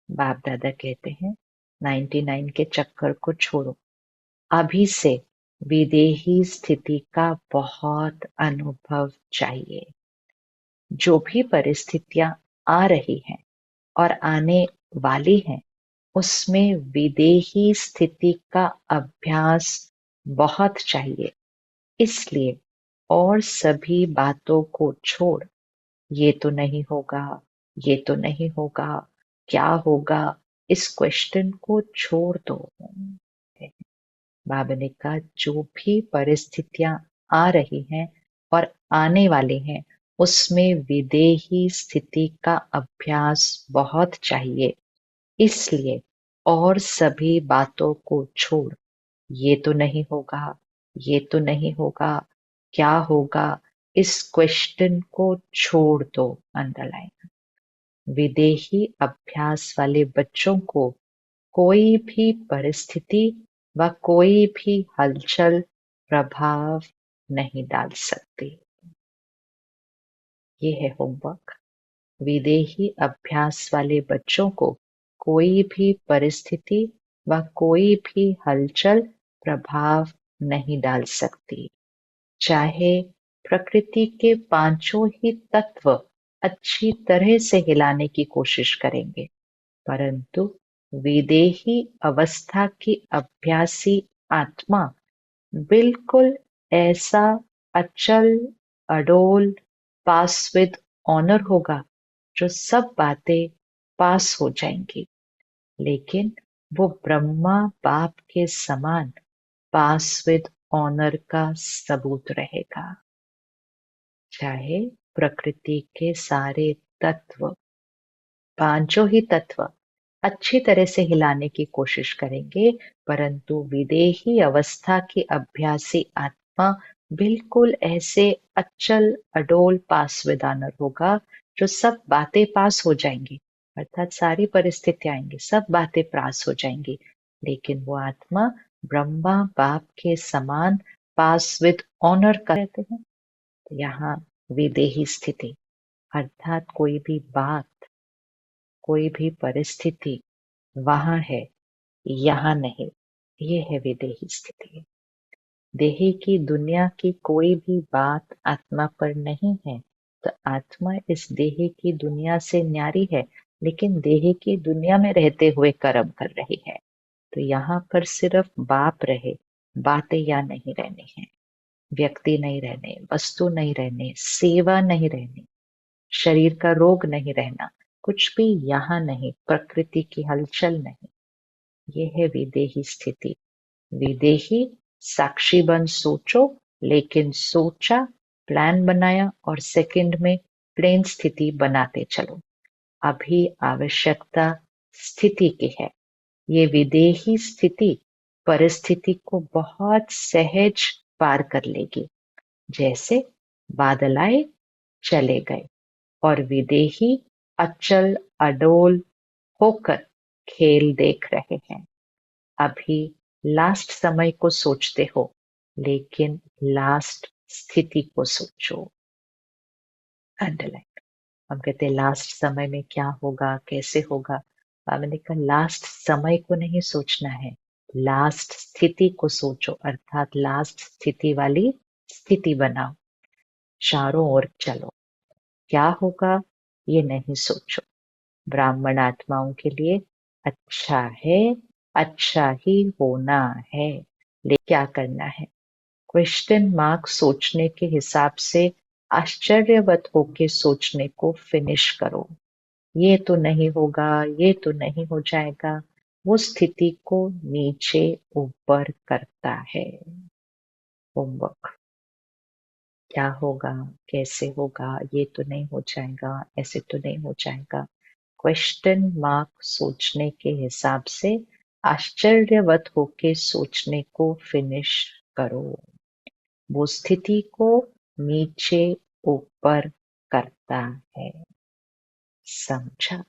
बाप दादा कहते हैं 99 के चक्कर को छोड़ो, अभी से विदेही स्थिति का बहुत अनुभव चाहिए। जो भी परिस्थितियां आ रही हैं और आने वाली हैं, उसमें विदेही स्थिति का अभ्यास बहुत चाहिए। इसलिए और सभी बातों को छोड़, ये तो नहीं होगा, ये तो नहीं होगा, क्या होगा, इस क्वेश्चन को छोड़ दो। बाबा ने कहा जो भी परिस्थितियां आ रही हैं और आने वाली हैं, उसमें विदेही स्थिति का अभ्यास बहुत चाहिए। इसलिए और सभी बातों को छोड़, ये तो नहीं होगा, ये तो नहीं होगा, क्या होगा, इस क्वेश्चन को छोड़ दो। अंडरलाइन। विदेही अभ्यास वाले बच्चों को कोई भी परिस्थिति व कोई भी हलचल प्रभाव नहीं डाल सकती। ये है होमवर्क। विदेही अभ्यास वाले बच्चों को कोई भी परिस्थिति व कोई भी हलचल प्रभाव नहीं डाल सकती। चाहे प्रकृति के पांचों ही तत्व अच्छी तरह से हिलाने की कोशिश करेंगे, परंतु विदेही अवस्था की अभ्यासी आत्मा बिल्कुल ऐसा अचल, अडोल, पास विद ऑनर होगा जो सब बातें पास हो जाएंगी, लेकिन वो ब्रह्मा बाप के समान पास विद ऑनर का सबूत रहेगा। चाहे प्रकृति के सारे तत्व, पांचों ही तत्व अच्छी तरह से हिलाने की कोशिश करेंगे, परंतु विदेही अवस्था की अभ्यासी आत्मा बिल्कुल ऐसे अचल, अडोल, पासविदानर होगा जो सब बातें पास हो जाएंगी, अर्थात सारी परिस्थितियां आएंगी, सब बातें पास हो जाएंगी, लेकिन वो आत्मा ब्रह्मा बाप के समान पास विद ऑनर कहते हैं। यहाँ विदेही स्थिति अर्थात कोई भी बात, कोई भी परिस्थिति वहां है, यहाँ नहीं। ये है विदेही स्थिति। देही की दुनिया की कोई भी बात आत्मा पर नहीं है, तो आत्मा इस देही की दुनिया से न्यारी है, लेकिन देही की दुनिया में रहते हुए कर्म कर रही है। तो यहाँ पर सिर्फ बाप रहे, बातें या नहीं रहनी है, व्यक्ति नहीं रहने, वस्तु नहीं रहने, सेवा नहीं रहनी, शरीर का रोग नहीं रहना, कुछ भी यहाँ नहीं, प्रकृति की हलचल नहीं। ये है विदेही स्थिति। विदेही साक्षी बन सोचो, लेकिन सोचा, प्लान बनाया और सेकंड में प्लेन स्थिति बनाते चलो। अभी आवश्यकता स्थिति की है। ये विदेही स्थिति परिस्थिति को बहुत सहज पार कर लेगी। जैसे बादल आए चले गए और विदेही अचल अडोल होकर खेल देख रहे हैं। अभी लास्ट समय को सोचते हो, लेकिन लास्ट स्थिति को सोचो। अंडरलाइन। हम कहते हैं लास्ट समय में क्या होगा, कैसे होगा। मैंने कहा लास्ट समय को नहीं सोचना है, लास्ट स्थिति को सोचो, अर्थात लास्ट स्थिति वाली स्थिति बनाओ। चारों ओर चलो, क्या होगा ये नहीं सोचो। ब्राह्मण आत्माओं के लिए अच्छा है, अच्छा ही होना है, लेकिन क्या करना है? क्वेश्चन मार्क सोचने के हिसाब से आश्चर्यवत होके सोचने को फिनिश करो। ये तो नहीं होगा, ये तो नहीं हो जाएगा, वो स्थिति को नीचे ऊपर करता है। होमवर्क। क्या होगा, कैसे होगा, ये तो नहीं हो जाएगा, ऐसे तो नहीं हो जाएगा। क्वेश्चन मार्क सोचने के हिसाब से आश्चर्यवत होके सोचने को फिनिश करो। वो स्थिति को नीचे ऊपर करता है। समझा?